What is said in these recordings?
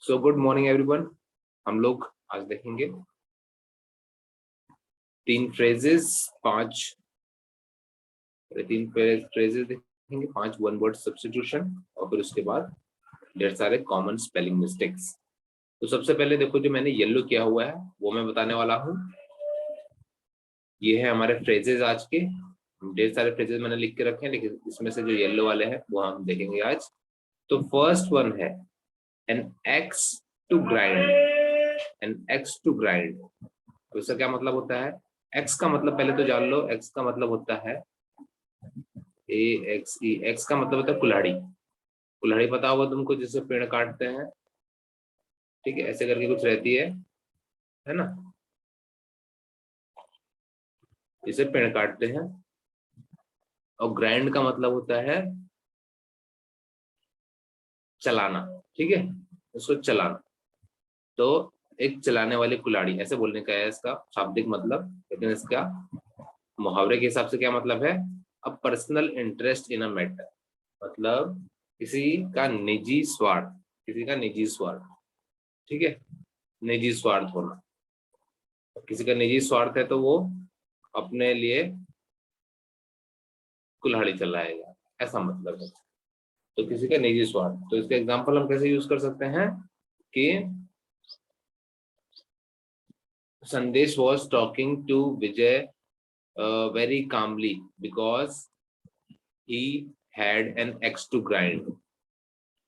So good morning everyone. हम लोग आज देखेंगे 3 फ्रेजेस, 3 फ्रेजेस देखेंगे, 5 वन वर्ड सब्स्टिट्यूशन और फिर उसके बाद ढेर सारे कॉमन स्पेलिंग मिस्टेक्स। तो सबसे पहले देखो, जो मैंने येलो किया हुआ है वो मैं बताने वाला हूँ। ये है हमारे फ्रेजेस आज के। ढेर सारे फ्रेजेस मैंने लिख के रखे हैं, लेकिन इसमें से जो येलो वाले हैं वो हम देखेंगे आज। तो फर्स्ट वन है an axe to grind. An axe to grind, तो इसका क्या मतलब होता है? एक्स का मतलब पहले तो जान लो। एक्स का मतलब होता है ए एक्स ई। एक्स का मतलब होता है कुल्हाड़ी। कुल्हाड़ी पता होगा तुमको, जिससे पेड़ काटते हैं। ठीक है, ऐसे करके कुछ रहती है ना, इसे पेड़ काटते हैं। और ग्राइंड का मतलब होता है चलाना। ठीक है, उसको चलाना। तो एक चलाने वाली कुल्हाड़ी, ऐसे बोलने का है इसका शाब्दिक मतलब। लेकिन इसका मुहावरे के हिसाब से क्या मतलब है? A personal interest in a matter, मतलब किसी का निजी स्वार्थ। किसी का निजी स्वार्थ, ठीक है, निजी स्वार्थ होना। किसी का निजी स्वार्थ है तो वो अपने लिए कुल्हाड़ी चलाएगा, ऐसा मतलब है। तो किसी का निजी स्वार्थ, तो इसका एग्जांपल हम कैसे यूज कर सकते हैं कि Sandesh was talking to Vijay very calmly because he had an axe to grind.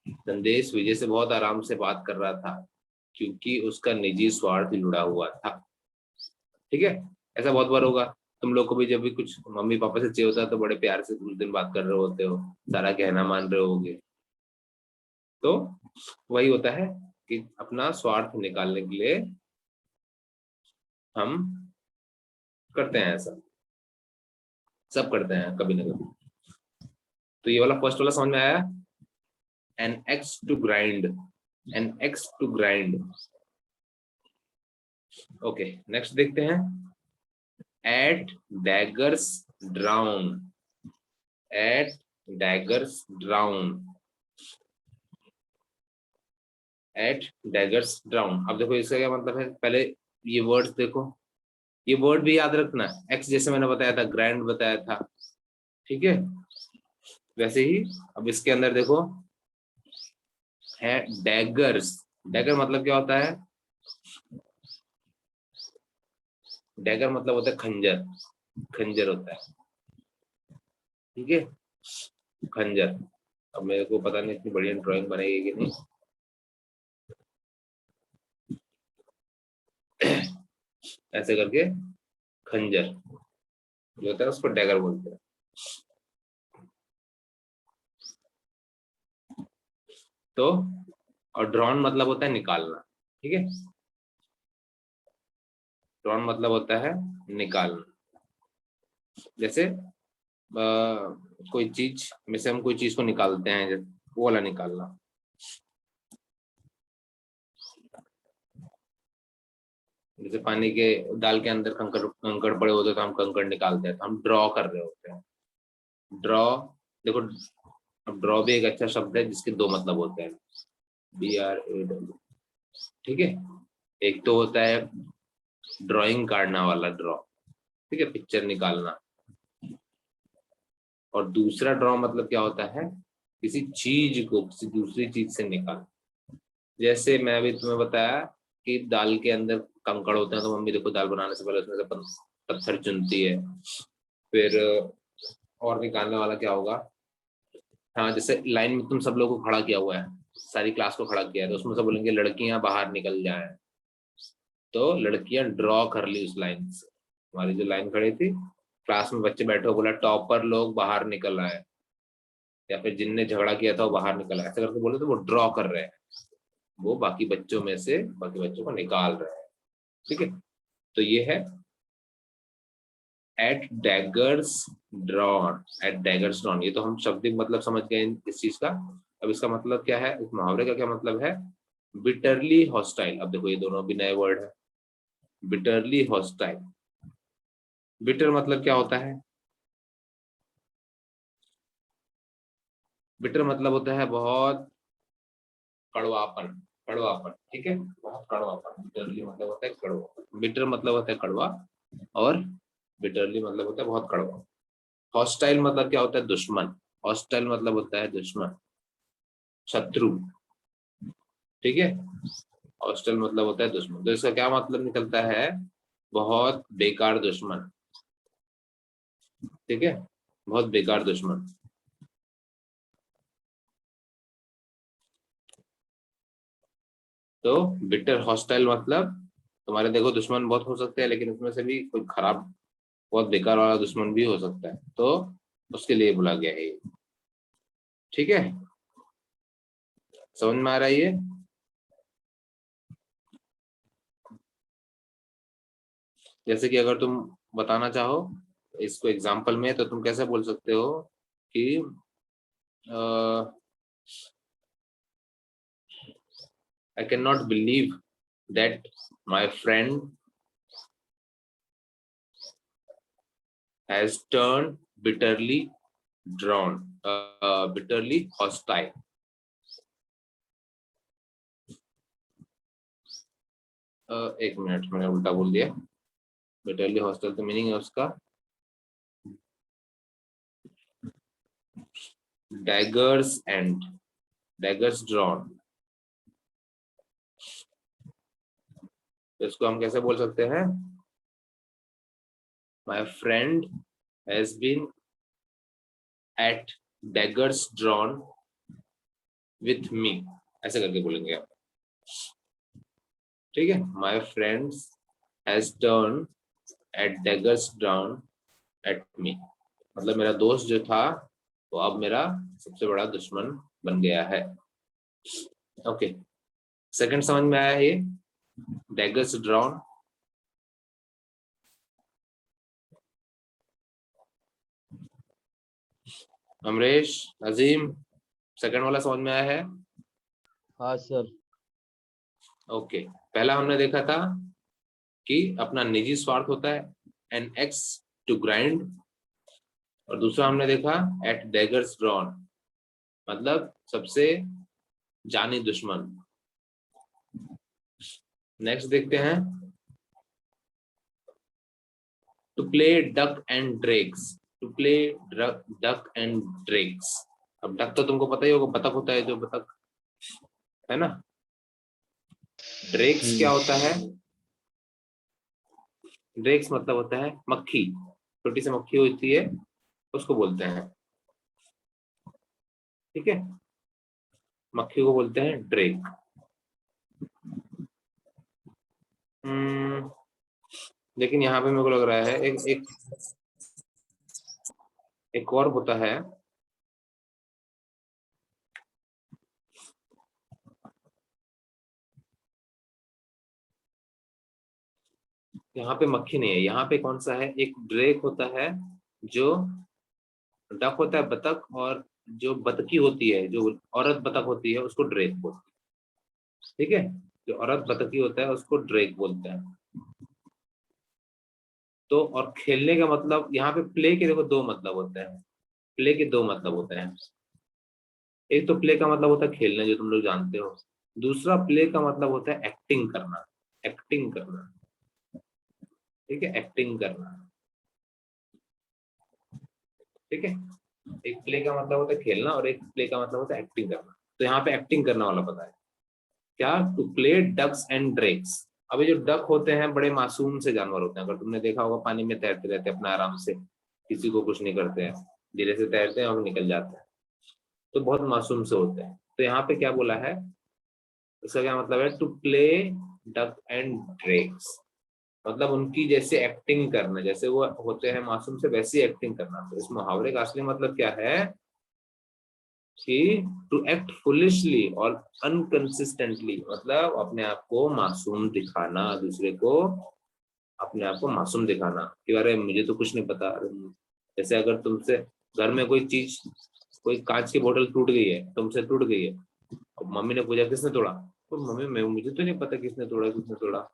Sandesh Vijay से बहुत आराम से बात कर रहा था क्योंकि उसका निजी स्वार्थ जुड़ा हुआ था। ठीक है, ऐसा बहुत बार होगा। तुम लोग को भी जब भी कुछ मम्मी पापा से चाहिए होता है तो बड़े प्यार से कुछ दिन बात कर रहे होते हो, सारा कहना मान रहे होगे। तो वही होता है कि अपना स्वार्थ निकालने के लिए हम करते हैं ऐसा। सब करते हैं कभी ना कभी। तो ये वाला फर्स्ट वाला समझ में आया? An axe to grind. An axe to grind. Okay, next देखते हैं। At daggers drawn. At daggers drawn. At daggers drawn. अब देखो इसका क्या मतलब है, पहले ये वर्ड्स देखो। ये वर्ड भी याद रखना। एक्स जैसे मैंने बताया था, ग्राइंड बताया था, ठीक है, वैसे ही अब इसके अंदर देखो है डैगर्स। डैगर मतलब क्या होता है? डैगर मतलब होता है खंजर। खंजर होता है, ठीक है, खंजर। अब मेरे को पता नहीं इतनी बढ़िया ड्राइंग बनेगी कि नहीं। ऐसे करके खंजर जो होता है उसको डैगर बोलते हैं। तो और ड्रॉन मतलब होता है निकालना, ठीक है। ड्रॉन मतलब होता है निकालना। जैसे कोई चीज में से हम कोई चीज को निकालते हैं, वो वाला निकालना। जैसे पानी के डाल के अंदर कंकड़ कंकड़ पड़े होते हैं तो हम कंकड़ निकालते हैं, तो हम ड्रॉ कर रहे होते हैं। ड्रॉ, देखो, अब ड्रॉ भी एक अच्छा शब्द है जिसके 2 मतलब होते हैं। DRAW, ठीक है। एक तो होता है ड्राइंग काटना वाला ड्रॉ, ठीक है, पिक्चर निकालना। और दूसरा ड्रॉ मतलब क्या होता है? किसी चीज को किसी दूसरी चीज से निकाल। जैसे मैं अभी तुम्हें बताया कि दाल के अंदर कंकड़ होते हैं, तो मम्मी देखो दाल बनाने से पहले उसमें से पत्थर चुनती है। फिर और निकालने वाला क्या होगा? हाँ, जैसे लाइन में तुम सब लोगों को खड़ा किया हुआ है, सारी क्लास को खड़ा किया है, तो उसमें से बोलेंगे लड़कियां बाहर निकल जाएं। तो लड़कियां ड्रॉ कर ली उस लाइन से। हमारी जो लाइन खड़ी थी, क्लास में बच्चे बैठे हो, बोला टॉपर लोग बाहर निकल आए, या फिर जिनने झगड़ा किया था वो बाहर निकल आए, ऐसे करके बोले तो वो ड्रॉ कर रहे हैं। वो बाकी बच्चों में से बाकी बच्चों को निकाल रहे हैं, ठीक है। तो ये है at daggers drawn. At daggers drawn, ये तो हम शब्दिक मतलब समझ गए इस चीज का। अब इसका मतलब क्या है, इस मुहावरे का क्या मतलब है? Bitterly hostile. अब देखो ये दोनों भी नए वर्ड है। Bitterly hostile. बिटर मतलब क्या होता है? बिटर मतलब होता है बहुत कड़वापन। कड़वापन, ठीक है, बहुत कड़वापन। बिटरली मतलब होता है कड़वा, बिटर मतलब होता है कड़वा, और बिटरली मतलब होता है बहुत कड़वा। हॉस्टाइल मतलब क्या होता है? दुश्मन। हॉस्टाइल मतलब होता है दुश्मन, शत्रु, ठीक है। हॉस्टाइल मतलब होता है दुश्मन, तो इसका क्या मतलब निकलता है? बहुत बेकार दुश्मन, ठीक है, बहुत बेकार दुश्मन। तो बिटर हॉस्टाइल मतलब तुम्हारे देखो दुश्मन बहुत हो सकते हैं, लेकिन उसमें से भी कोई खराब, बहुत बेकार वाला दुश्मन भी हो सकता है, तो उसके लिए बोला गया है ये, ठीक है। समझ में आ रहा है ये? जैसे कि अगर तुम बताना चाहो इसको एग्जाम्पल में, तो तुम कैसे बोल सकते हो कि I can not believe that my friend has turn bitterly drawn, bitterly hostile। एक मिनट, मैंने उल्टा बोल दिया। बिटरली हॉस्टाइल तो मीनिंग है उसका daggers and daggers drawn। तो इसको हम कैसे बोल सकते हैं? My friend has been at daggers drawn with me, ऐसे करके बोलेंगे आप, ठीक है। My friends has turned at daggers drawn at me, मतलब मेरा दोस्त जो था वो अब मेरा सबसे बड़ा दुश्मन बन गया है। ओके, सेकंड समझ में आया ये, daggers drawn। अमरेश, अजीम, सेकंड वाला समझ में आया है? हाँ सर। ओके, पहला हमने देखा था कि अपना निजी स्वार्थ होता है, एन एक्स टू ग्राइंड, और दूसरा हमने देखा एट डैगर्स ड्रॉन, मतलब सबसे जानी दुश्मन। नेक्स्ट देखते हैं, to play duck and drakes, to play duck and drakes. अब डक तो तुमको पता ही होगा, बतख होता है जो बतख, है ना। ड्रेक्स क्या होता है? ड्रेक्स मतलब होता है मक्खी, छोटी सी मक्खी होती है, उसको बोलते हैं, ठीक है, मक्खी को बोलते हैं ड्रेक। लेकिन यहाँ पे मेरे को लग रहा है एक एक एक और होता है, यहाँ पे मक्खी नहीं है, यहाँ पे कौन सा है, एक ड्रेक होता है, जो डक होता है बतख, और जो बतखी होती है, जो औरत बतख होती है, उसको ड्रेक बोलते हैं, ठीक है। जो औरत बतखी होता है उसको ड्रेक बोलते हैं। तो और खेलने का मतलब, यहाँ पे प्ले के देखो दो मतलब होते हैं, प्ले के दो मतलब होते हैं। एक तो प्ले का मतलब होता है खेलना, जो तुम लोग जानते हो। दूसरा प्ले का मतलब होता है एक्टिंग करना, एक्टिंग करना, ठीक है, एक्टिंग करना, ठीक है। एक प्ले का मतलब होता है खेलना, और एक प्ले का मतलब होता है एक्टिंग करना। तो यहाँ पे एक्टिंग करना वाला पता है क्या? To play ducks and drakes. अभी जो डक होते हैं बड़े मासूम से जानवर होते हैं, अगर तुमने देखा होगा, पानी में तैरते रहते हैं अपना आराम से, किसी को कुछ नहीं करते हैं, धीरे से तैरते हैं और निकल जाते हैं, तो बहुत मासूम से होते हैं। तो यहाँ पे क्या बोला है, इसका क्या मतलब है? To play duck and drakes, मतलब उनकी जैसे एक्टिंग करना, जैसे वो होते हैं मासूम से, वैसी एक्टिंग करना। तो इस मुहावरे का असली मतलब क्या है कि टू एक्ट फुलिशली और अनकंसिस्टेंटली, मतलब अपने आप को मासूम दिखाना, दूसरे को अपने आप को मासूम दिखाना कि अरे मुझे तो कुछ नहीं पता। जैसे अगर तुमसे घर में कोई चीज, कोई कांच की बोतल टूट गई है, तुमसे टूट गई है, अब मम्मी ने पूछा किसने तोड़ा, तो मम्मी मैं, मुझे तो नहीं पता किसने तोड़ा, किसने तोड़ा,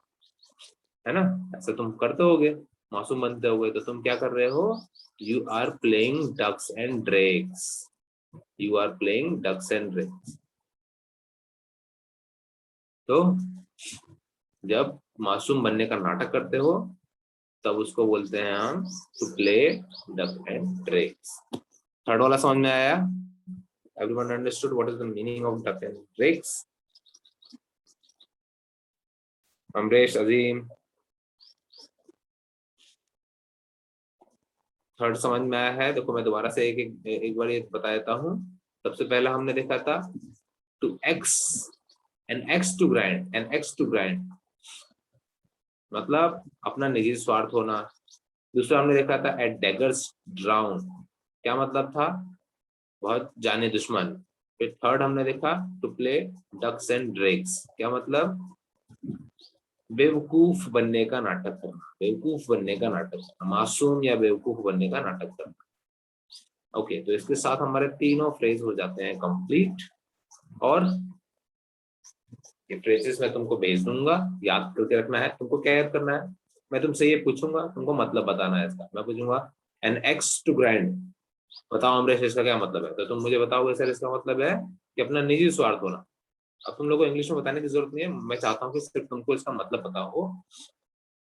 है ना। ऐसा तुम करते होगे, मासूम बनते होगे, तो तुम क्या कर रहे हो? You are playing ducks and drakes, you are playing ducks and drakes. तो जब मासूम बनने का नाटक करते हो तब उसको बोलते हैं हम to play duck and tricks. Third वाला समझ में आया? Everyone understood what is the meaning of duck and tricks? Amresh, Azeem, third समझ में आया है? देखो मैं दोबारा से एक बार ये बता देता हूँ। सबसे पहला हमने देखा था to axe and axe to grind and axe to grind, मतलब अपना निजी स्वार्थ होना। दूसरा हमने देखा था एट डैगर्स ड्राउन, क्या मतलब था? बहुत जाने दुश्मन। फिर थर्ड हमने देखा to play ducks and drakes, क्या मतलब? बेवकूफ बनने का नाटक करना, बेवकूफ बनने का नाटक करना, मासूम या बेवकूफ बनने का नाटक करना। ओके, तो इसके साथ हमारे तीनों फ्रेज हो जाते हैं कंप्लीट। और ये फ्रेजेस मैं तुमको भेज दूंगा, याद करके रखना है। तुमको क्या याद करना है? मैं तुमसे ये पूछूंगा, तुमको मतलब बताना है इसका। मैं पूछूंगा एन एक्स टू ग्राइंड, बताओ अमरेश इसका क्या मतलब है? तो तुम मुझे बताओगे सर इसका मतलब है कि अपना निजी स्वार्थ होना। अब तुम लोगों को इंग्लिश में बताने की जरूरत नहीं है, मैं चाहता हूँ कि सिर्फ तुमको इसका मतलब पता हो।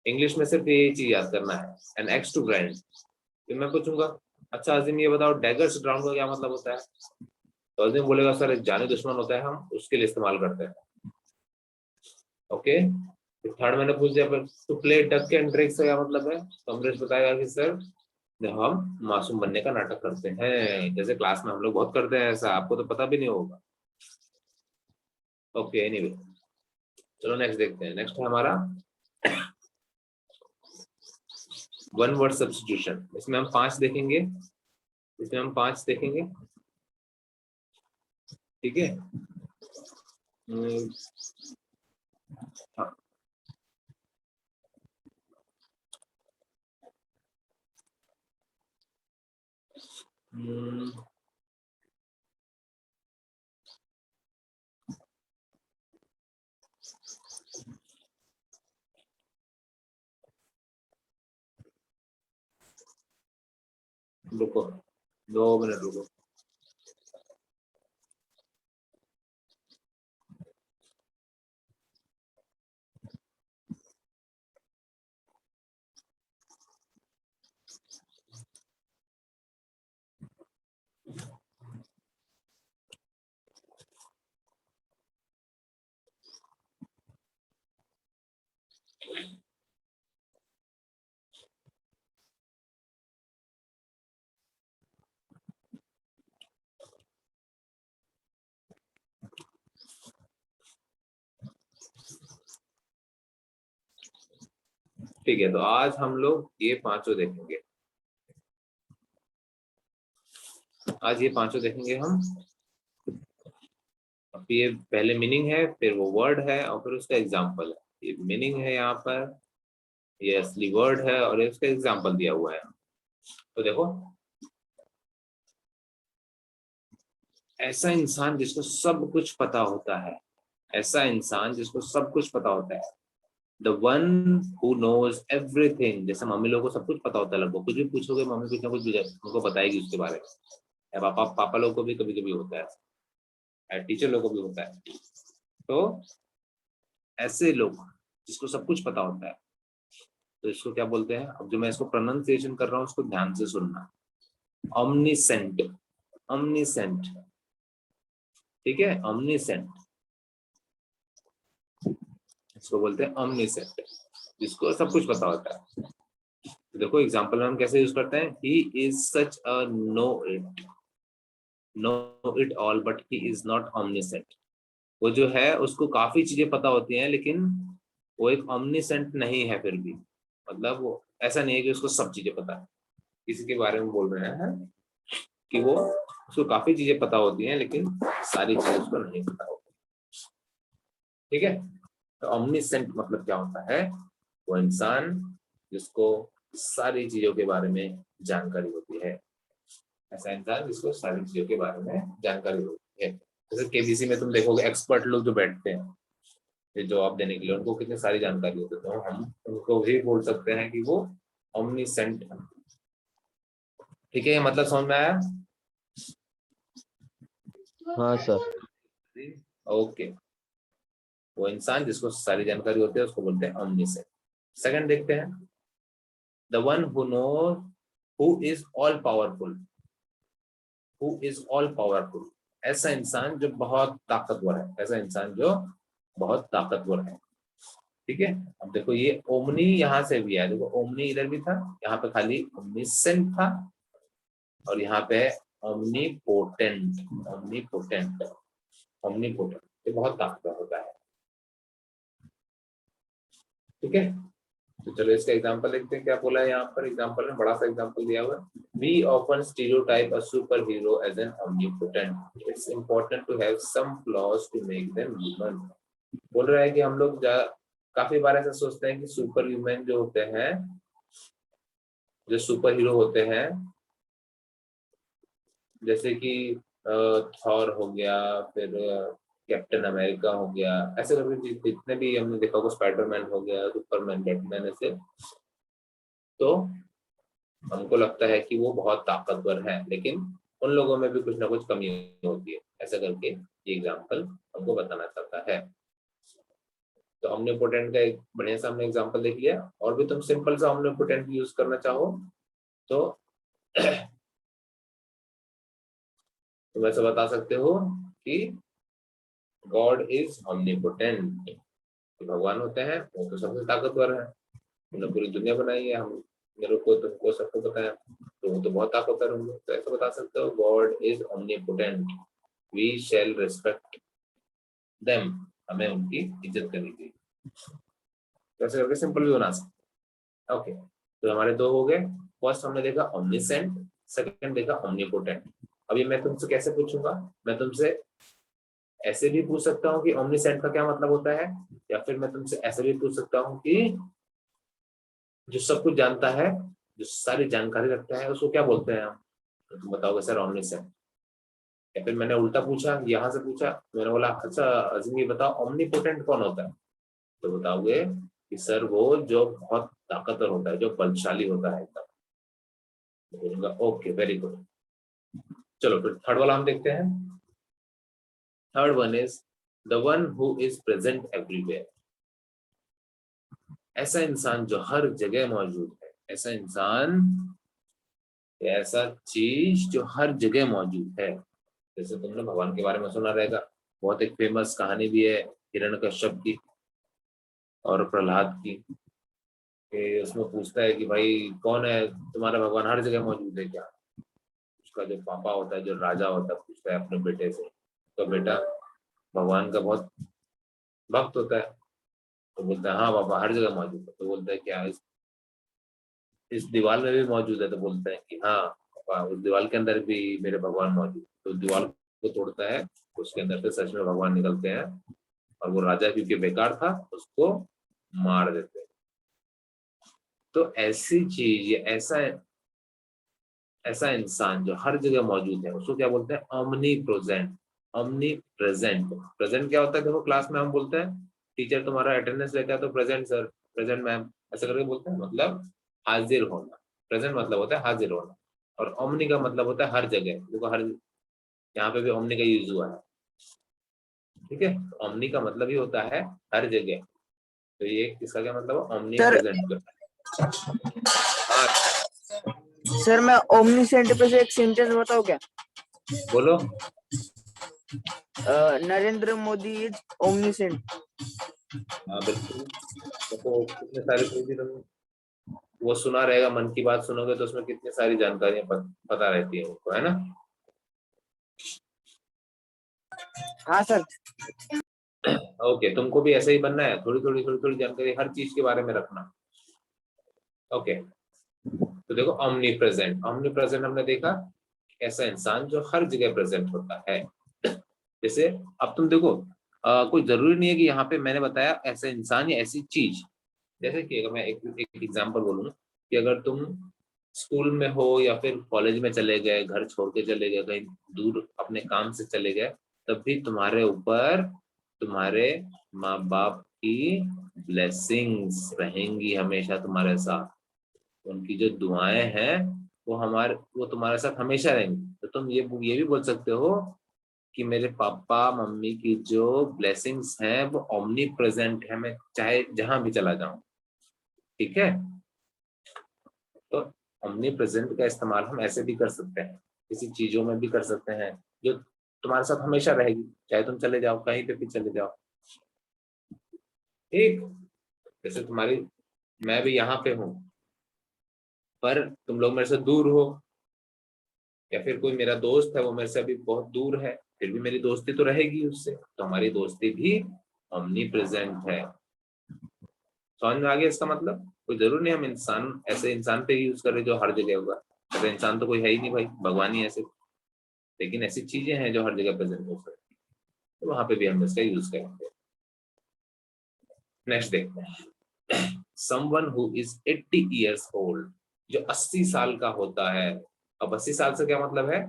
इंग्लिश में सिर्फ ये चीज याद करना है, एन एक्स टू ग्राइंड। फिर मैं पूछूंगा अच्छा अजीम ये बताओ डैगर्स ड्राउन का क्या मतलब होता है? तो अजीम बोलेगा सर एक जाने दुश्मन होता है, हम उसके लिए इस्तेमाल करते हैं। ओके, थर्ड मैंने पूछ दिया फिर to play duck and drake से क्या मतलब है? तो अमरीश बताएगा कि सर हम मासूम बनने का नाटक करते हैं, जैसे क्लास में हम लोग बहुत करते हैं, ऐसा आपको तो पता भी नहीं होगा। ओके एनीवे, चलो नेक्स्ट देखते हैं। नेक्स्ट है हमारा वन वर्ड सब्स्टिट्यूशन। इसमें हम पांच देखेंगे, इसमें हम पांच देखेंगे, ठीक है? हाँ। रुको, 2 मिनट रुको। ठीक है, तो आज हम लोग ये पांचों देखेंगे। आज ये पांचों देखेंगे हम। अब ये पहले मीनिंग है, फिर वो वर्ड है, और फिर उसका एग्जाम्पल है। ये मीनिंग है यहाँ पर, ये असली वर्ड है, और ये उसका एग्जाम्पल दिया हुआ है। तो देखो, ऐसा इंसान जिसको सब कुछ पता होता है, ऐसा इंसान जिसको सब कुछ पता होता है, the one who knows everything. जैसे मम्मी लोगों को सब कुछ पता होता है, लगभग कुछ भी पूछोगे मम्मी कुछ ना कुछ उनको बताएगी उसके बारे में। या पापा पापा लोगों को भी कभी कभी होता है, टीचर लोगों को भी होता है। तो ऐसे लोग जिसको सब कुछ पता होता है, तो इसको क्या बोलते हैं? अब जो मैं इसको प्रोनाउंसिएशन कर रहा हूँ उसको ध्यान से सुनना। omniscient, omniscient, ठीक है? omniscient, इसको बोलते हैं omniscient, जिसको सब कुछ पता होता है। तो देखो एग्जांपल में हम कैसे यूज करते हैं, he is such a know it all but he is not omniscient। वो जो है उसको काफी चीजें पता होती हैं, लेकिन वो एक omniscient नहीं है फिर भी। मतलब वो ऐसा नहीं है कि उसको सब चीजें पता है। किसी के बारे में बोल रहे हैं कि वो उसको काफी चीजें पता होती हैं, लेकिन सारी चीजें उसको नहीं पता होती। ठीक है, तो omniscient मतलब क्या होता है? वो इंसान जिसको सारी चीजों के बारे में जानकारी होती है। ऐसा इंसान जिसको सारी चीजों के बारे में जानकारी होती है। जैसे केबीसी में तुम देखोगे एक्सपर्ट लोग जो बैठते हैं ये जवाब देने के लिए, उनको कितनी सारी जानकारी होती है, तो हम उनको भी बोल सकते हैं कि वो omniscient है। ठीक है, ये मतलब समझ में आया? हाँ सर। ओके, वो इंसान जिसको सारी जानकारी होती है उसको बोलते हैं omniscient। सेकंड देखते हैं, the one who knows who is all powerful, who is all powerful, ऐसा इंसान जो बहुत ताकतवर है, ऐसा इंसान जो बहुत ताकतवर है। ठीक है, अब देखो ये ओमनी यहाँ से भी है, देखो ओमनी इधर भी था, यहाँ पे खाली ओमनिसेंट था, और यहाँ पे ओमनीपोटेंट, ओमनीपोटेंट, ओमनीपोटेंट, ये बहुत ताकतवर होता है। ठीक है, तो चलो इसका एग्जांपल देखते हैं, क्या बोला है यहाँ पर एग्जांपल में, बड़ा सा एग्जांपल दिया हुआ है। We often stereotype a superhero as an omnipotent. It's important to have some flaws to make them human. बोल रहा है कि हम लोग काफी बार ऐसा सोचते हैं कि सुपर ह्यूमन जो होते हैं, जो सुपर हीरो होते हैं, जैसे कि थॉर हो गया, फिर कैप्टन अमेरिका हो गया, ऐसे करके जितने भी हमने देखा होगा, स्पाइडरमैन हो गया, सुपरमैन, बैटमैन, ऐसे, तो हमको लगता है कि वो बहुत ताकतवर है, लेकिन उन लोगों में भी कुछ ना कुछ कमी होती है, ऐसा करके ये एग्जांपल हमको बताना चाहता है। तो omnipotent का एक बढ़िया सा हमने एग्जांपल देख लिया, और भी तुम सिंपल सा omnipotent यूज करना चाहो तो तुम ऐसा बता सकते हो कि गॉड इज omnipotent, भगवान होते हैं वो तो सबसे ताकतवर है, उन्होंने पूरी दुनिया बनाई है, हम मेरे को तुमको सबको पता है, तो वो तो बहुत ताकतवर होंगे, तो ऐसा बता सकते हो God is omnipotent, we shall respect them, हमें उनकी इज्जत करनी चाहिए। तो ऐसे करके सिंपल भी बना सकते। ओके, तो हमारे दो हो गए, फर्स्ट हमने देखा omniscient, सेकंड देखा omnipotent। अभी मैं तुमसे कैसे पूछूंगा, मैं तुमसे ऐसे भी पूछ सकता हूँ कि omniscient का क्या मतलब होता है, या फिर मैं तुमसे ऐसे भी पूछ सकता हूँ कि जो सब कुछ जानता है, जो सारी जानकारी रखता है, उसको क्या बोलते हैं हम, तो तुम बताओगे सर omniscient। या फिर मैंने उल्टा पूछा, यहाँ से पूछा, मैंने बोला अच्छा अजीम ये बताओ omnipotent कौन होता है, तो बताओगे कि सर वो जो बहुत ताकतवर होता है, जो बलशाली होता है एकदम। बोलूंगा ओके वेरी गुड। चलो फिर थर्ड वाला हम देखते हैं। Third one is the one who is present everywhere, ऐसा इंसान जो हर जगह मौजूद है, ऐसा इंसान, ऐसा चीज जो हर जगह मौजूद है। जैसे तुमने भगवान के बारे में सुना रहेगा, बहुत एक फेमस कहानी भी है हिरण्यकश्यप की और प्रहलाद की, कि उसमें पूछता है कि भाई कौन है तुम्हारा भगवान, हर जगह मौजूद है क्या। उसका जो पापा होता है, जो राजा होता है, पूछता है अपने बेटे से, तो बेटा भगवान का बहुत भक्त होता है, तो बोलता है हाँ पापा हर जगह मौजूद है। तो बोलता है क्या इस दीवार में भी मौजूद है, तो बोलता है कि हाँ पापा उस दीवार के अंदर भी मेरे भगवान मौजूद। तो दीवार को तोड़ता है, उसके अंदर से सच में भगवान निकलते हैं, और वो राजा क्योंकि बेकार था उसको मार देते हैं। तो ऐसी चीज, ऐसा इंसान जो हर जगह मौजूद है, उसको क्या बोलते हैं, omni present. Omni present, present क्या होता है, देखो क्लास में हम बोलते हैं टीचर तुम्हारा अटेंडेंस लेता है तो प्रेजेंट सर, प्रेजेंट मैम, ऐसा करके बोलते हैं, मतलब हाजिर होना। प्रेजेंट मतलब होता है हाजिर होना, और ओमनी का मतलब होता है हर जगह। देखो हर, यहाँ पे भी ओमनी का यूज हुआ है। ठीक है, ओमनी का मतलब ही होता है हर जगह, तो ये इसका क्या मतलब है, ओमनी सर प्रेजेंट। हाँ सर मैं ओमनीसेंट पे से एक सेंटेंस बताऊं क्या? बोलो। Narendra Modi is omniscient. हाँ बिल्कुल, देखो कितने सारे चीजें तुम वो सुना रहेगा, मन की बात सुनोगे तो उसमें कितनी सारी जानकारियां पता रहती है उनको, है ना। हाँ सर। ओके, तुमको भी ऐसे ही बनना है, थोड़ी थोड़ी जानकारी हर चीज के बारे में रखना। ओके, तो देखो omni प्रेजेंट हमने देखा, ऐसा इंसान जो हर जगह प्रेजेंट होता है। जैसे अब तुम देखो, कोई जरूरी नहीं है कि यहाँ पे मैंने बताया ऐसा इंसान या ऐसी चीज। जैसे कि अगर मैं एक एग्जांपल बोलूँ कि अगर तुम स्कूल में हो या फिर कॉलेज में चले गए, घर छोड़ के चले गए, कहीं दूर अपने काम से चले गए, तब भी तुम्हारे ऊपर तुम्हारे माँ बाप की ब्लेसिंग्स रहेंगी हमेशा तुम्हारे साथ। उनकी जो दुआएं हैं वो तुम्हारे साथ हमेशा रहेंगी। तो तुम ये भी बोल सकते हो कि मेरे पापा मम्मी की जो ब्लेसिंग्स हैं वो ओमनी प्रेजेंट है, मैं चाहे जहां भी चला जाऊं। ठीक है, तो ओमनी प्रेजेंट का इस्तेमाल हम ऐसे भी कर सकते हैं, किसी चीजों में भी कर सकते हैं जो तुम्हारे साथ हमेशा रहेगी, चाहे तुम चले जाओ कहीं पे भी चले जाओ। ठीक, जैसे तुम्हारी, मैं भी यहाँ पे हूँ पर तुम लोग मेरे से दूर हो, या फिर कोई मेरा दोस्त है वो मेरे से अभी बहुत दूर है, फिर भी मेरी दोस्ती तो रहेगी उससे, तो हमारी दोस्ती भी ओमनी प्रेजेंट है। समझ में आ गया इसका मतलब? कोई जरूर नहीं हम इंसान ऐसे इंसान पे यूज करें जो हर जगह होगा, ऐसा इंसान तो कोई है ही नहीं भाई, भगवान ही ऐसे। लेकिन ऐसी चीजें हैं जो हर जगह प्रेजेंट हो सकती है, तो वहां पे भी हम इसका यूज करेंगे। नेक्स्ट देखते हैं, someone who is 80 years old, जो 80 साल का होता है। अब 80 साल से क्या मतलब है?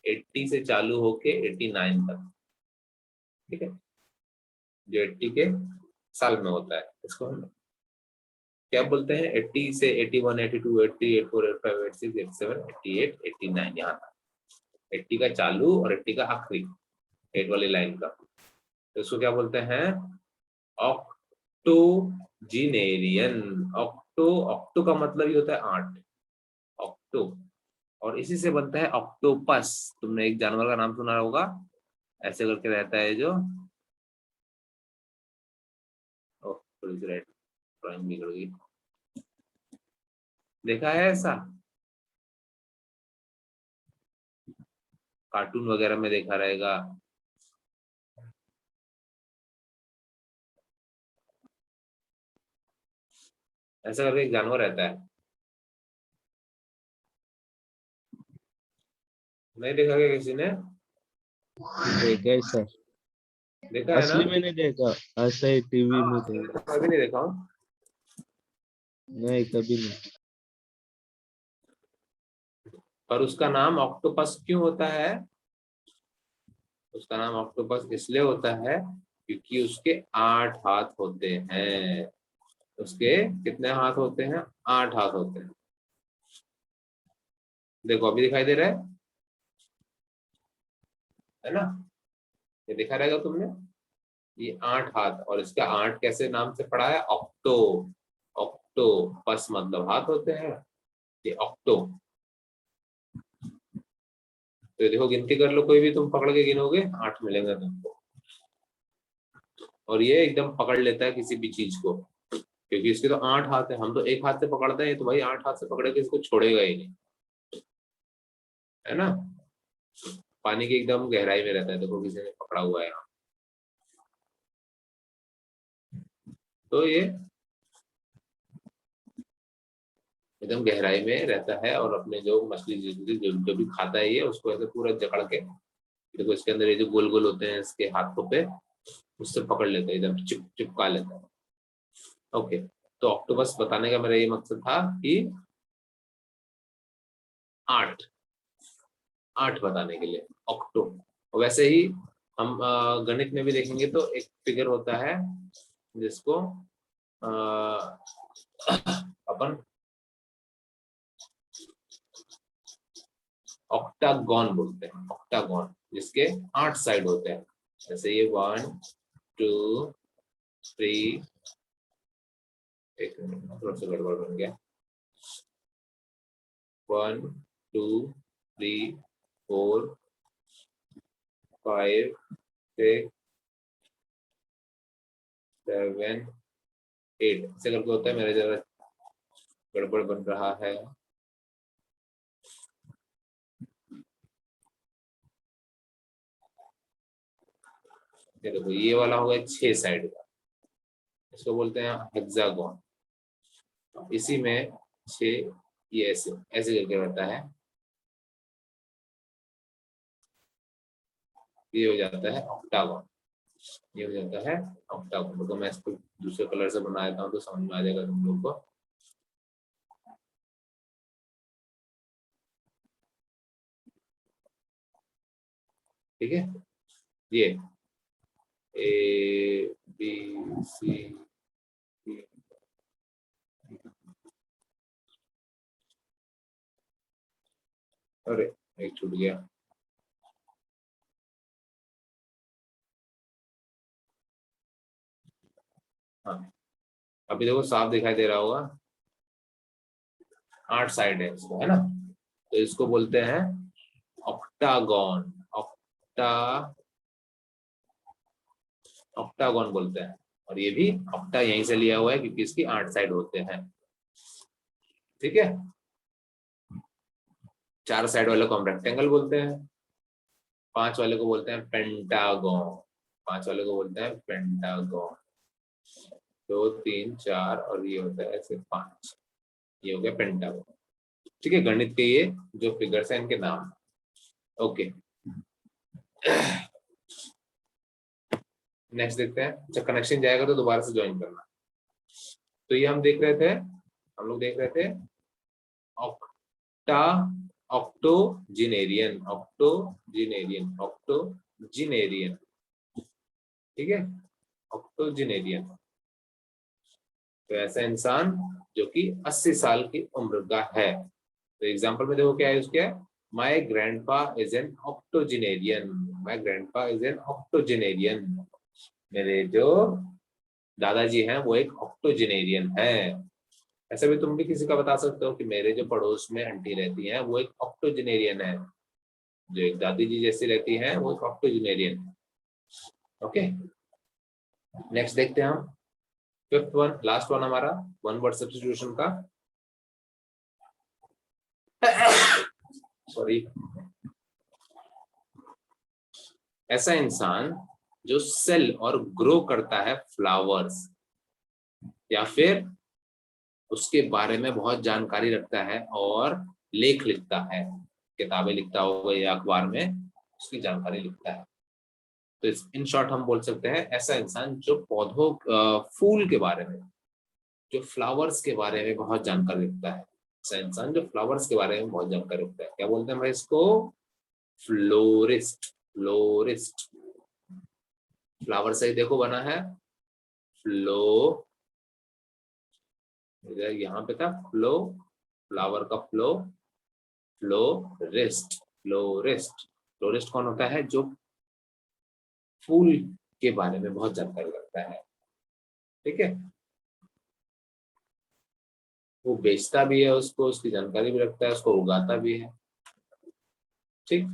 80 से चालू होके 89 तक। ठीक है, जो 80 के साल में होता है इसको हम क्या बोलते हैं? 80 से 81, 82, 83, 84, 85, 86, 87, 88, 89, यहाँ तक 80 का चालू और 80 का आखिरी, 8 वाली लाइन का, तो इसको क्या बोलते हैं? ऑक्टोजिनेरियन। ऑक्टो, ऑक्टो का मतलब ही होता है 8, ऑक्टो, और इसी से बनता है ऑक्टोपस। तुमने एक जानवर का नाम सुना होगा, ऐसे करके रहता है जो, ओह थोड़ी सी ड्राइंग बिगड़ गई, देखा है ऐसा? कार्टून वगैरह में देखा रहेगा। ऐसा करके एक जानवर रहता है, नहीं देखा क्या किसी ने? देखा है सर, देखा है ना? असली में नहीं देखा, ऐसा ही टीवी में देखा। मैं भी नहीं देखा हूँ। नहीं कभी नहीं। पर उसका नाम ऑक्टोपस क्यों होता है? उसका नाम ऑक्टोपस इसलिए होता है क्योंकि उसके 8 हाथ होते हैं। उसके कितने हाथ होते हैं? 8 हाथ होते हैं। देखो अभी दिखाई दे रहा है ना? ये दिखा रहेगा तुमने, ये 8 हाथ, और इसका 8 कैसे नाम से पड़ा है? ऑक्टो। ऑक्टो पस मतलब हाथ होते हैं, ये ऑक्टो। तो देखो गिनती कर लो, कोई भी तुम पकड़ के गिनोगे 8 मिलेंगे तुमको। और ये एकदम पकड़ लेता है किसी भी चीज को, क्योंकि इसके तो 8 हाथ है, हम तो एक हाथ से पकड़ते हैं, तो भाई 8 हाथ से पकड़े के इसको छोड़ेगा ही नहीं, है ना? पानी की एकदम गहराई में रहता है, देखो किसी ने पकड़ा हुआ है यहाँ, तो ये एकदम गहराई में रहता है, और अपने जो मछली जो भी खाता है ये, उसको ऐसे पूरा जकड़ के, देखो इसके अंदर ये जो गोल गोल होते हैं इसके हाथों पे, उससे पकड़ लेता है, एकदम चिपका लेता है। ओके, तो ऑक्टोपस बताने का मेरा ये मकसद था कि 8, 8 बताने के लिए ऑक्टो। वैसे ही हम गणित में भी देखेंगे तो एक फिगर होता है जिसको अपन ऑक्टागॉन बोलते हैं, ऑक्टागॉन, जिसके 8 साइड होते हैं। जैसे ये 1 2 3, एक मिनट थोड़ा सा गड़बड़ बन गया, 1 2 3 4 5 6 7 8, ऐसे करके होता है। मेरा जरा गड़बड़ बन रहा है, ये देखो ये वाला होगा 6 साइड का, इसको बोलते हैं हेक्सागोन। इसी में 6, ये ऐसे ऐसे करके रहता है, ये हो जाता है ऑक्टागोन, ये हो जाता है ऑक्टागोन। तो मैं इसको दूसरे कलर से बना देता हूँ तो समझ में आ जाएगा तुम लोग को। ठीक है, ये ए बी सी डी, अरे एक छूट गया, हाँ, अभी देखो साफ दिखाई दे रहा होगा, 8 साइड है इसको, है ना। तो इसको बोलते हैं ऑक्टागन। ऑक्टा ऑक्टागन बोलते हैं। और ये भी ऑक्टा यहीं से लिया हुआ है क्योंकि इसकी 8 साइड होते हैं। ठीक है, 4 साइड वाले को हम रेक्टेंगल बोलते हैं, 5 वाले को बोलते हैं पेंटागन। 5 वाले को बोलते हैं पेंटागन। 2 3 4 और ये होता है ऐसे 5, ये हो गया पेंटागन। ठीक है, गणित के ये जो फिगर्स हैं इनके नाम। ओके, नेक्स्ट देखते हैं। अच्छा, कनेक्शन जाएगा तो दोबारा से ज्वाइन करना। तो ये हम देख रहे थे, हम लोग देख रहे थे ऑक्टा ऑक्टोजिनेरियन। ऑक्टोजिनेरियन, ऑक्टोजिनेरियन। ठीक है, ऑक्टोजिनेरियन। तो ऐसा इंसान जो कि 80 साल की उम्र का है। तो एग्जांपल में देखो क्या है उसके, my grandpa is an octogenarian. My grandpa is an octogenarian. मेरे जो दादाजी हैं वो एक ऑक्टोजिनेरियन है। ऐसा भी तुम भी किसी का बता सकते हो कि मेरे जो पड़ोस में आंटी रहती हैं वो एक ऑक्टोजिनेरियन है। जो एक दादी जी जैसी रहती है वो एक ऑक्टोजिनेरियन है। ओके, नेक्स्ट देखते हैं हम। फिफ्थ वन, लास्ट वन हमारा वन वर्ड सब्स्टिट्यूशन का। सॉरी, ऐसा इंसान जो सेल और ग्रो करता है फ्लावर्स, या फिर उसके बारे में बहुत जानकारी रखता है और लेख लिखता है, किताबें लिखता होगा या अखबार में उसकी जानकारी लिखता है। तो इन शॉर्ट हम बोल सकते हैं ऐसा इंसान जो पौधों फूल के बारे में, जो फ्लावर्स के बारे में बहुत जानकारी रखता है। ऐसा इंसान जो फ्लावर्स के बारे में बहुत जानकारी रखता है, क्या बोलते हैं भाई इसको? फ्लोरिस्ट। फ्लोरिस्ट, फ्लावर से ही देखो बना है, फ्लो, यहाँ पे था फ्लो, फ्लावर का फ्लो, फ्लोरिस्ट। फ्लोरिस्ट, फ्लोरिस्ट कौन होता है? जो फूल के बारे में बहुत जानकारी रखता है। ठीक है, वो बेचता भी है उसको, उसकी जानकारी भी रखता है, उसको उगाता भी है। ठीक,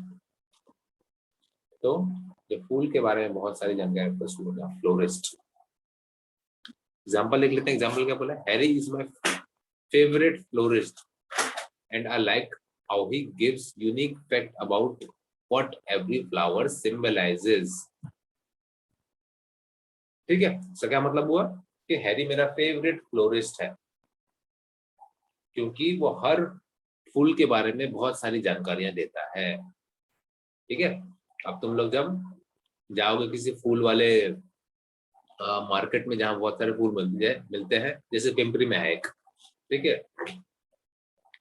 तो जो फूल के बारे में बहुत सारी जानकारी रखता है उसको बोलते हैं फ्लोरिस्ट। एग्जाम्पल लिख लेते हैं। एग्जाम्पल क्या बोला? Harry is my favourite florist and I like how he gives unique fact about what every flower symbolizes. ठीक है, इसका क्या मतलब हुआ कि हैरी मेरा फेवरेट फ्लोरिस्ट है क्योंकि वो हर फूल के बारे में बहुत सारी जानकारियां देता है। ठीक है, अब तुम लोग जब जाओगे किसी फूल वाले मार्केट में जहाँ बहुत सारे फूल मिलते हैं, जैसे पिंपरी में है एक, ठीक है,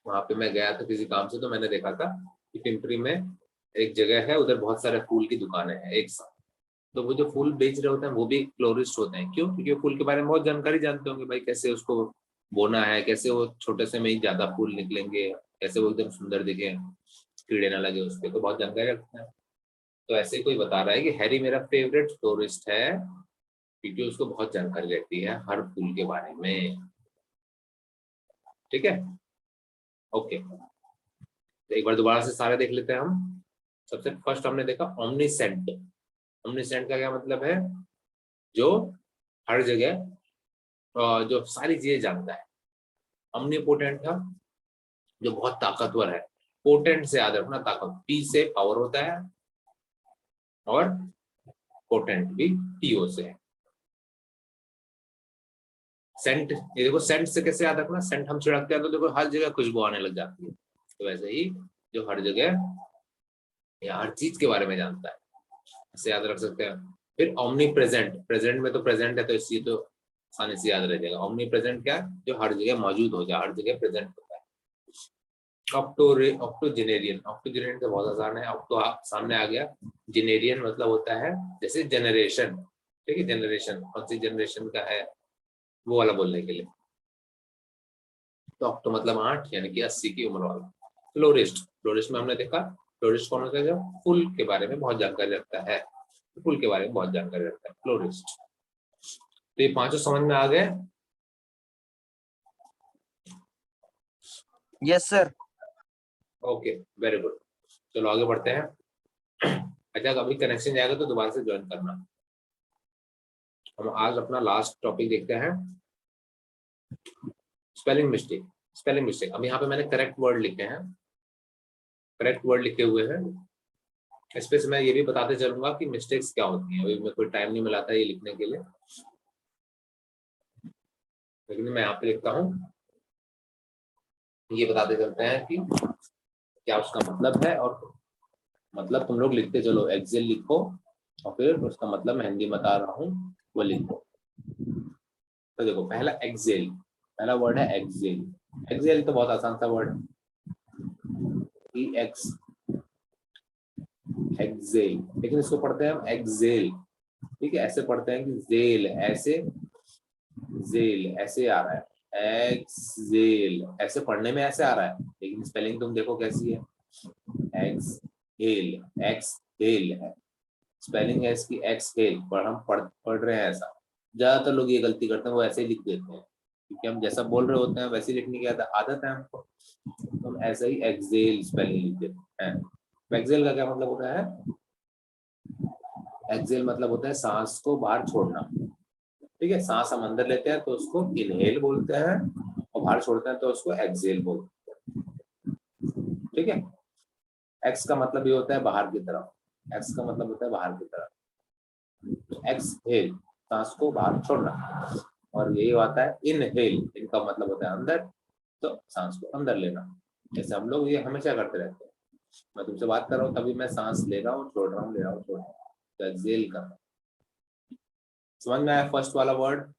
वहां पे मैं गया था किसी काम से, तो मैंने देखा था कि पिंपरी में एक जगह है, उधर बहुत सारे फूल की दुकानें हैं एक साथ। तो वो जो फूल बेच रहे होते हैं वो भी फ्लोरिस्ट होते हैं। क्यों? क्योंकि वो फूल के बारे में बहुत जानकारी जानते होंगे, भाई कैसे उसको बोना है, कैसे वो छोटे से में ही ज्यादा फूल निकलेंगे, कैसे वो एकदम सुंदर दिखे, कीड़े ना लगे उस पर, तो बहुत जानकारी रखते हैं। तो ऐसे ही कोई बता रहा है कि हैरी मेरा फेवरेट फ्लोरिस्ट है क्योंकि उसको बहुत जानकारी रहती है हर फूल के बारे में। ठीक है, ओके, तो एक बार दोबारा से सारे देख लेते हैं हम। सबसे फर्स्ट हमने देखा ओमनीसेंट। ओमनीसेंट का क्या मतलब है? जो हर जगह जो सारी चीजें जानता है। ओमनीपोटेंट था, जो बहुत ताकतवर है। पोटेंट से याद रखना, ताकत पी से पावर होता है, और पोटेंट भी टीओ से है। सेंट, ये देखो सेंट से कैसे याद रखना, सेंट हम छिड़कते हैं तो देखो हर जगह खुशबू आने लग जाती है। तो वैसे ही जो हर जगह या हर चीज के बारे में जानता है, इसे याद रख सकते हैं। फिर ओमनी प्रेजेंट, प्रेजेंट में तो प्रेजेंट है तो इसलिए तो आसानी से याद रह जाएगा। ओमनी प्रेजेंट क्या? जो हर जगह मौजूद हो जाए, हर जगह प्रेजेंट होता है। ऑक्टोजेनेरियन, ऑक्टोजेनेरियन तो बहुत आसान है, ऑक्टो सामने आ गया, जेनेरियन मतलब होता है जैसे जनरेशन। ठीक है, जनरेशन कौन सी जनरेशन का है वो वाला बोलने के लिए। तो ऑक्टो मतलब 8 यानी कि 80 की उम्र वाला। फ्लोरिस्ट, फ्लोरिस्ट में हमने देखा फ्लोरिस्ट कौन होता है? जो फूल के बारे में बहुत जानकारी रखता है, फूल के बारे में बहुत जानकारी रखता है फ्लोरिस्ट। तो ये पांचों समझ में आ गए? Yes sir. Okay, very good. चलो आगे बढ़ते हैं। अच्छा, अभी कनेक्शन जाएगा तो दोबारा से ज्वाइन करना। हम आज अपना लास्ट टॉपिक देखते हैं, स्पेलिंग मिस्टेक। स्पेलिंग मिस्टेक, अब यहाँ पे मैंने करेक्ट वर्ड लिखे हैं, करेक्ट वर्ड लिखे हुए हैं। इस पे से मैं ये भी बताते चलूंगा कि मिस्टेक्स क्या होती हैं। अभी मेरे को टाइम नहीं मिला था ये लिखने के लिए, लेकिन मैं यहाँ पे लिखता हूँ। ये बताते चलते हैं कि क्या उसका मतलब है, और मतलब तुम लोग लिखते चलो। एक्सेल लिखो और फिर उसका मतलब मैं हिंदी बता रहा हूँ वो लिखो। तो देखो, पहला एक्सेल, पहला वर्ड है एक्सेल। एक्सेल तो बहुत आसान सा वर्ड है, एक्स एक्सेल, लेकिन इसको पढ़ते हैं हम एक्सेल। ठीक है, ऐसे पढ़ते हैं कि जेल, ऐसे जेल ऐसे आ रहा है, एक्सेल ऐसे पढ़ने में ऐसे आ रहा है, लेकिन स्पेलिंग तुम देखो कैसी है, एक्सहेल, एक्सहेल है स्पेलिंग है इसकी, एक्सहेल। पर हम पढ़ रहे हैं ऐसा। ज्यादातर लोग ये गलती करते हैं, वो ऐसे ही लिख देते हैं, क्योंकि हम जैसा बोल रहे होते हैं वैसे ही लिखने की आदत है हमको, तो हम ऐसा ही एक्सेल स्पेलिंग लिख देते हैं। एक्सेल का क्या मतलब होता है? एक्सेल मतलब होता है सांस को बाहर छोड़ना। ठीक है, सांस हम अंदर लेते हैं तो उसको इनहेल बोलते हैं, और बाहर छोड़ते हैं तो उसको एक्सेल बोलते हैं। ठीक है, एक्स का मतलब ये होता है बाहर की तरफ, एक्स का मतलब होता है बाहर की तरफ, एक्सहेल सांस को बाहर छोड़ना, और यही आता है इनहेल, इनका मतलब होता है अंदर, तो सांस को अंदर लेना। जैसे हम लोग ये हमेशा करते रहते हैं। मैं तुमसे बात कर रहा हूँ तभी मैं सांस ले रहा हूँ, छोड़ रहा हूँ, ले रहा हूँ, छोड़ रहा हूँ, तो एक्सेल कर रहा हूँ। समझ में आया फर्स्ट वाला वर्ड?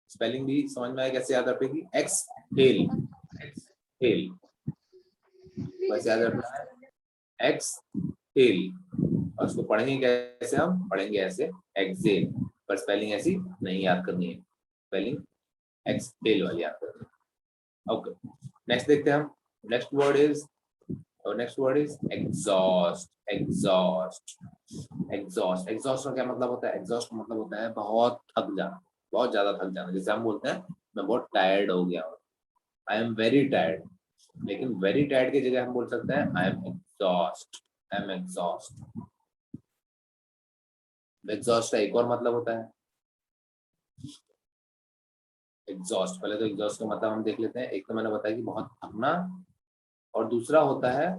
स्पेलिंग भी समझ में आया कैसे याद रखेगी? एक्सहेल, एक्सहेल वैसे याद रखना है, एक्सहेल। और उसको पढ़ेंगे कैसे? हम पढ़ेंगे ऐसे, एक्सेल, पर स्पेलिंग ऐसी नहीं याद करनी है, स्पेलिंग एक्सहेल वाली याद करनी है। ओके, नेक्स्ट देखते हैं हम। नेक्स्ट वर्ड इज, और next word is exhaust. Exhaust, exhaust, exhaust का क्या मतलब होता है? एग्जॉस्ट का मतलब होता है बहुत थक जाना, बहुत ज्यादा थक जाना। जैसे हम बोलते हैं मैं बहुत टायर्ड हो गया हूँ, आई एम वेरी टायर्ड, लेकिन वेरी टायर्ड की जगह हम बोल सकते हैं I am exhaust, I am exhaust. Exhaust का एक और मतलब होता है एग्जॉस्ट। पहले तो एग्जॉस्ट का मतलब हम देख लेते हैं। एक तो मैंने बताया कि बहुत थकना, और दूसरा होता है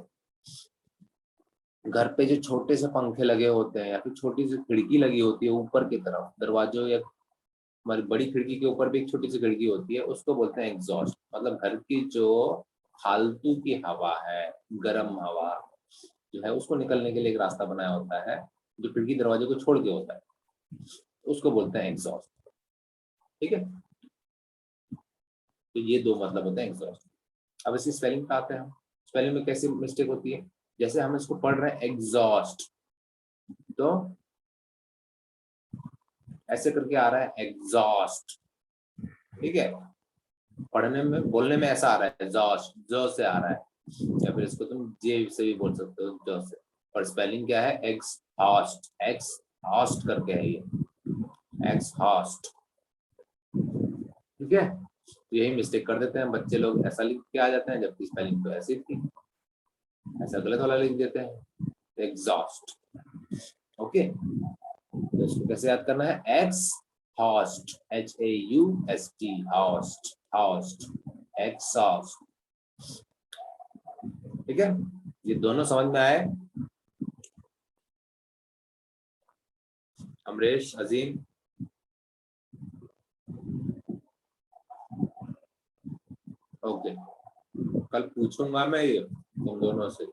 घर पे जो छोटे से पंखे लगे होते हैं, या फिर छोटी सी खिड़की लगी होती है ऊपर की तरफ, दरवाजों या हमारी बड़ी खिड़की के ऊपर भी एक छोटी सी खिड़की होती है, उसको बोलते हैं एग्जॉस्ट। मतलब घर की जो फालतू की हवा है, गर्म हवा जो है, उसको निकलने के लिए एक रास्ता बनाया होता है, जो खिड़की दरवाजे को छोड़ के होता है, उसको बोलते हैं एग्जॉस्ट। ठीक है, तो ये दो मतलब होते हैं एग्जॉस्ट। अब इसकी स्पेलिंग पे आते हैं हम। स्पेलिंग में कैसी मिस्टेक होती है? जैसे हम इसको पढ़ रहे हैं एग्जॉस्ट, तो ऐसे करके आ रहा है एग्जॉस्ट। ठीक है, पढ़ने में बोलने में ऐसा आ रहा है एग्जॉस्ट, जो से आ रहा है, या फिर इसको तुम जे से भी बोल सकते हो, जो से। और स्पेलिंग क्या है? एक्सहॉस्ट, एक्सहॉस्ट करके है ये, एक्सहॉस्ट। ठीक है, तो यही मिस्टेक कर देते हैं बच्चे लोग, ऐसा लिख के आ जाते हैं, जबकि स्पेलिंग तो ऐसी थी, ऐसा गलत वाला लिख देते हैं, एग्जॉस्ट। ओके, तो इसको कैसे याद करना है? X host, HAUST, host, host, exhaust. ठीक है, ये दोनों समझ में आए? अमरेश, अजीम, ओके। कल पूछूंगा मैं ये तुम दोनों से।